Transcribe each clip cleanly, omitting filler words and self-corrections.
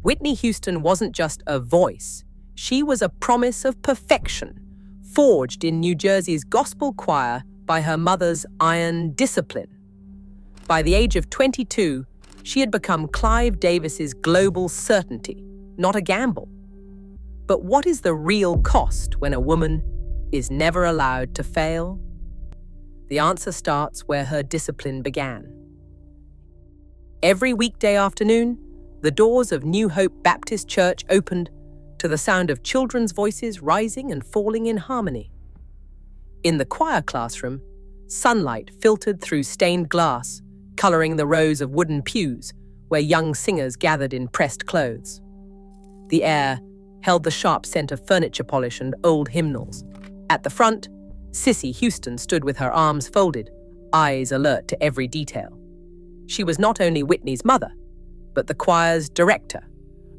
Whitney Houston wasn't just a voice, she was a promise of perfection, forged in New Jersey's gospel choir by her mother's iron discipline. By the age of 22, she had become Clive Davis's global certainty, not a gamble. But what is the real cost when a woman is never allowed to fail? The answer starts where her discipline began. Every weekday afternoon, the doors of New Hope Baptist Church opened to the sound of children's voices rising and falling in harmony. In the choir classroom, sunlight filtered through stained glass, coloring the rows of wooden pews where young singers gathered in pressed clothes. The air held the sharp scent of furniture polish and old hymnals. At the front, Sissy Houston stood with her arms folded, eyes alert to every detail. She was not only Whitney's mother, but the choir's director,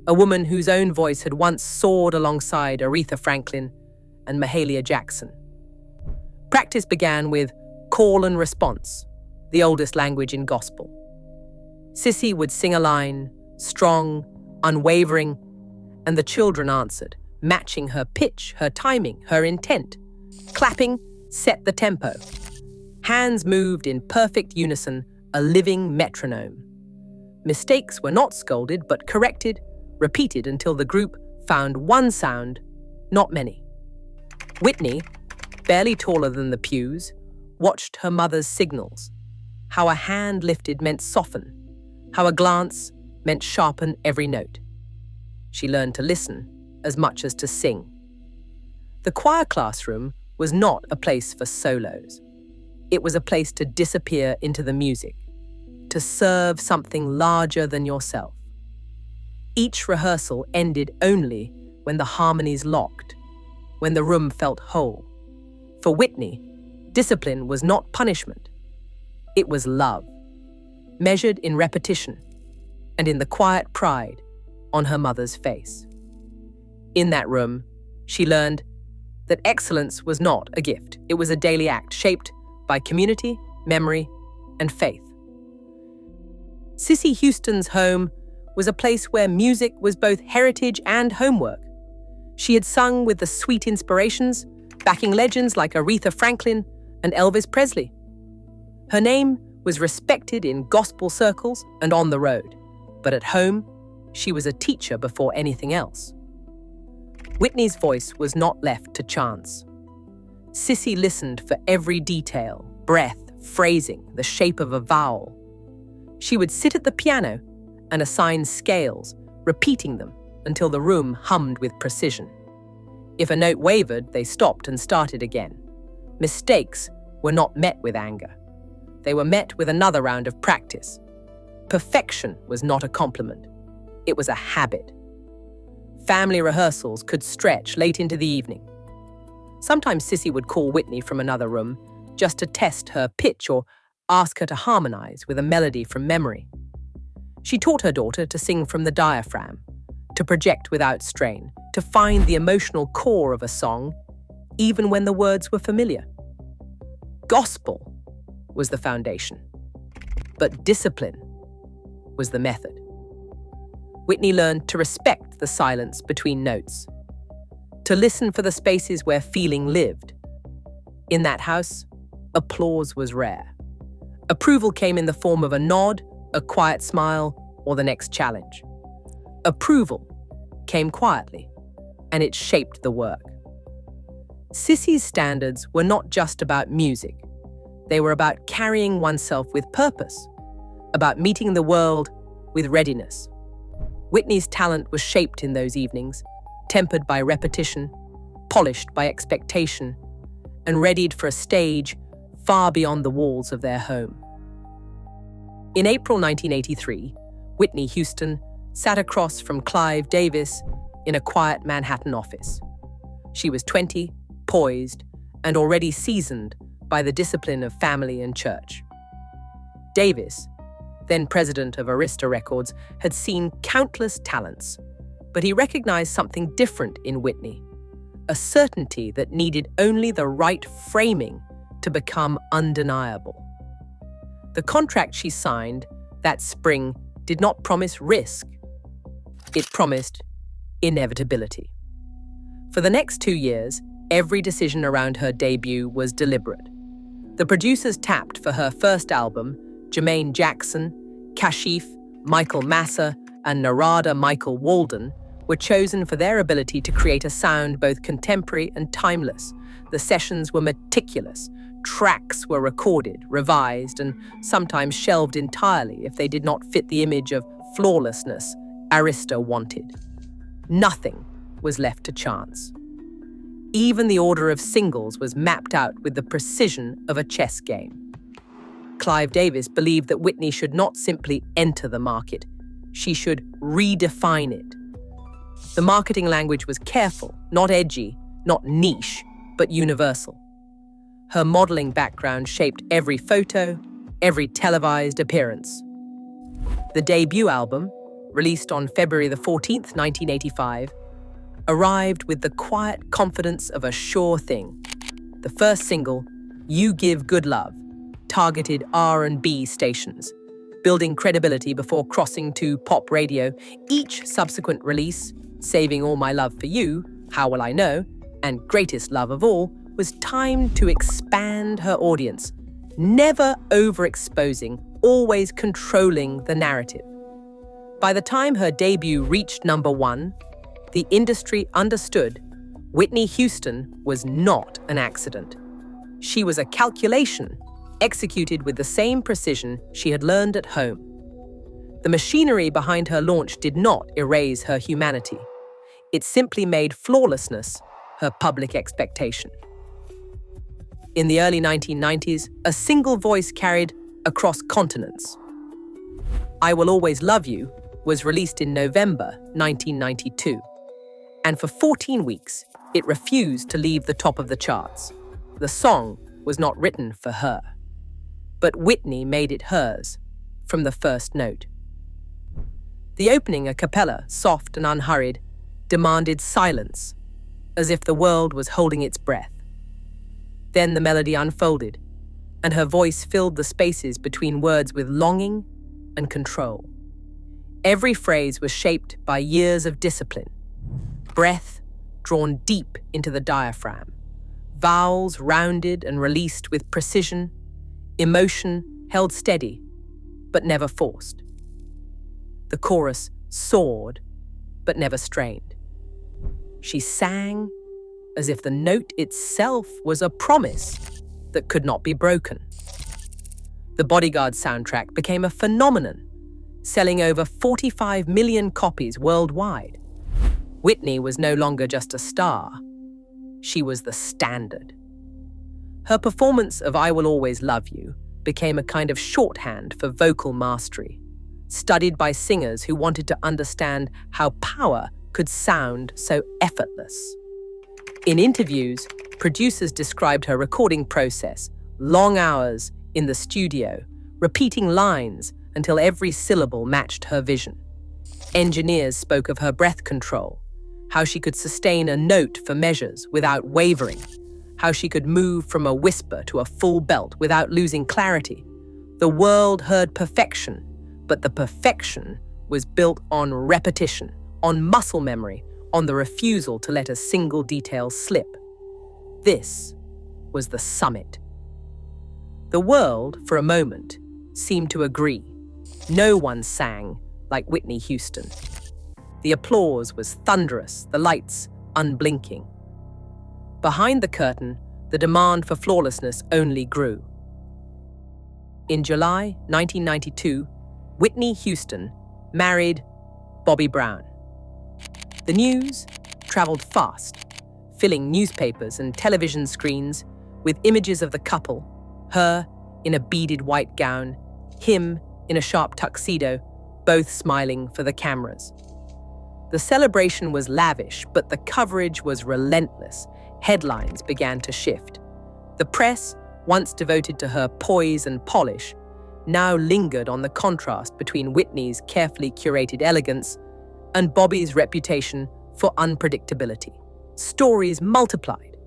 a woman whose own voice had once soared alongside Aretha Franklin and Mahalia Jackson. Practice began with call and response, the oldest language in gospel. Sissy would sing a line, strong, unwavering, and the children answered, matching her pitch, her timing, her intent. Clapping set the tempo. Hands moved in perfect unison, a living metronome. Mistakes were not scolded, but corrected, repeated until the group found one sound, not many. Whitney, barely taller than the pews, watched her mother's signals. How a hand lifted meant soften, how a glance meant sharpen every note. She learned to listen as much as to sing. The choir classroom was not a place for solos. It was a place to disappear into the music, to serve something larger than yourself. Each rehearsal ended only when the harmonies locked, when the room felt whole. For Whitney, discipline was not punishment. It was love, measured in repetition and in the quiet pride on her mother's face. In that room, she learned that excellence was not a gift. It was a daily act shaped by community, memory, and faith. Sissy Houston's home was a place where music was both heritage and homework. She had sung with the sweet inspirations, backing legends like Aretha Franklin and Elvis Presley. Her name was respected in gospel circles and on the road, but at home, she was a teacher before anything else. Whitney's voice was not left to chance. Sissy listened for every detail, breath, phrasing, the shape of a vowel. She would sit at the piano and assign scales, repeating them until the room hummed with precision. If a note wavered, they stopped and started again. Mistakes were not met with anger. They were met with another round of practice. Perfection was not a compliment. It was a habit. Family rehearsals could stretch late into the evening. Sometimes Sissy would call Whitney from another room just to test her pitch or ask her to harmonize with a melody from memory. She taught her daughter to sing from the diaphragm, to project without strain, to find the emotional core of a song, even when the words were familiar. Gospel was the foundation, but discipline was the method. Whitney learned to respect the silence between notes, to listen for the spaces where feeling lived. In that house, applause was rare. Approval came in the form of a nod, a quiet smile, or the next challenge. Approval came quietly, and it shaped the work. Sissy's standards were not just about music. They were about carrying oneself with purpose, about meeting the world with readiness. Whitney's talent was shaped in those evenings, tempered by repetition, polished by expectation, and readied for a stage far beyond the walls of their home. In April 1983, Whitney Houston sat across from Clive Davis in a quiet Manhattan office. She was 20, poised, and already seasoned by the discipline of family and church. Davis, then president of Arista Records, had seen countless talents, but he recognized something different in Whitney, a certainty that needed only the right framing to become undeniable. The contract she signed that spring did not promise risk. It promised inevitability. For the next 2 years, every decision around her debut was deliberate. The producers tapped for her first album, Jermaine Jackson, Kashif, Michael Massa, and Narada Michael Walden were chosen for their ability to create a sound both contemporary and timeless. The sessions were meticulous. Tracks were recorded, revised, and sometimes shelved entirely if they did not fit the image of flawlessness Arista wanted. Nothing was left to chance. Even the order of singles was mapped out with the precision of a chess game. Clive Davis believed that Whitney should not simply enter the market, she should redefine it. The marketing language was careful, not edgy, not niche, but universal. Her modeling background shaped every photo, every televised appearance. The debut album, released on February the 14th, 1985, arrived with the quiet confidence of a sure thing. The first single, You Give Good Love, targeted R&B stations, building credibility before crossing to pop radio. Each subsequent release, Saving All My Love for You, How Will I Know, and Greatest Love of All, was timed to expand her audience, never overexposing, always controlling the narrative. By the time her debut reached #1, the industry understood Whitney Houston was not an accident. She was a calculation executed with the same precision she had learned at home. The machinery behind her launch did not erase her humanity. It simply made flawlessness her public expectation. In the early 1990s, a single voice carried across continents. I Will Always Love You was released in November 1992, and for 14 weeks, it refused to leave the top of the charts. The song was not written for her, but Whitney made it hers from the first note. The opening a cappella, soft and unhurried, demanded silence, as if the world was holding its breath. Then the melody unfolded, and her voice filled the spaces between words with longing and control. Every phrase was shaped by years of discipline, breath drawn deep into the diaphragm, vowels rounded and released with precision, emotion held steady, but never forced. The chorus soared, but never strained. She sang as if the note itself was a promise that could not be broken. The Bodyguard soundtrack became a phenomenon, selling over 45 million copies worldwide. Whitney was no longer just a star. She was the standard. Her performance of I Will Always Love You became a kind of shorthand for vocal mastery, studied by singers who wanted to understand how power could sound so effortless. In interviews, producers described her recording process, long hours in the studio, repeating lines until every syllable matched her vision. Engineers spoke of her breath control, how she could sustain a note for measures without wavering, how she could move from a whisper to a full belt without losing clarity. The world heard perfection, but the perfection was built on repetition, on muscle memory, on the refusal to let a single detail slip. This was the summit. The world, for a moment, seemed to agree. No one sang like Whitney Houston. The applause was thunderous, the lights unblinking. Behind the curtain, the demand for flawlessness only grew. In July 1992, Whitney Houston married Bobby Brown. The news traveled fast, filling newspapers and television screens with images of the couple, her in a beaded white gown, him in a sharp tuxedo, both smiling for the cameras. The celebration was lavish, but the coverage was relentless. Headlines began to shift. The press, once devoted to her poise and polish, now lingered on the contrast between Whitney's carefully curated elegance and Bobby's reputation for unpredictability. Stories multiplied,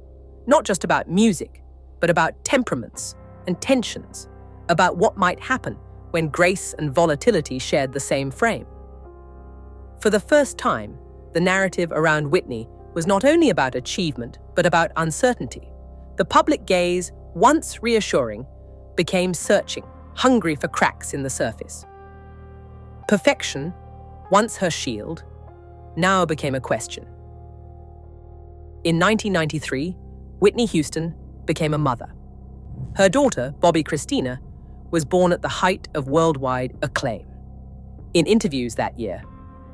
not just about music, but about temperaments and tensions, about what might happen when grace and volatility shared the same frame. For the first time, the narrative around Whitney was not only about achievement, but about uncertainty. The public gaze, once reassuring, became searching, hungry for cracks in the surface. Perfection, once her shield, now became a question. In 1993, Whitney Houston became a mother. Her daughter, Bobby Christina, was born at the height of worldwide acclaim. In interviews that year,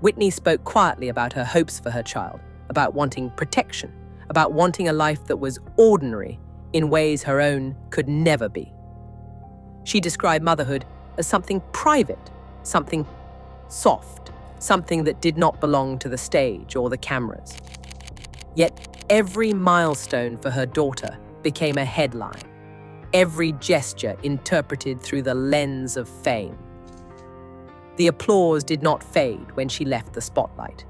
Whitney spoke quietly about her hopes for her child, about wanting protection, about wanting a life that was ordinary in ways her own could never be. She described motherhood as something private, something soft, something that did not belong to the stage or the cameras. Yet every milestone for her daughter became a headline, every gesture interpreted through the lens of fame. The applause did not fade when she left the spotlight.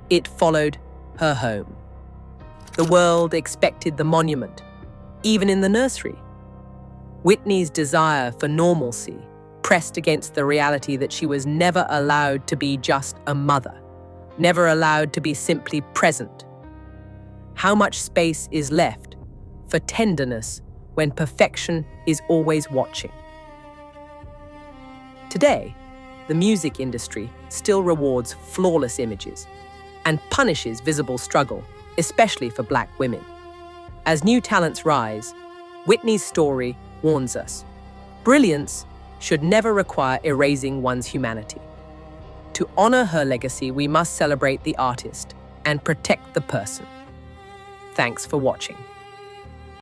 It followed her home. The world expected the monument, even in the nursery. Whitney's desire for normalcy pressed against the reality that she was never allowed to be just a mother, never allowed to be simply present. How much space is left for tenderness when perfection is always watching? Today, the music industry still rewards flawless images and punishes visible struggle, especially for Black women. As new talents rise, Whitney's story warns us: brilliance should never require erasing one's humanity. To honor her legacy, we must celebrate the artist and protect the person. Thanks for watching.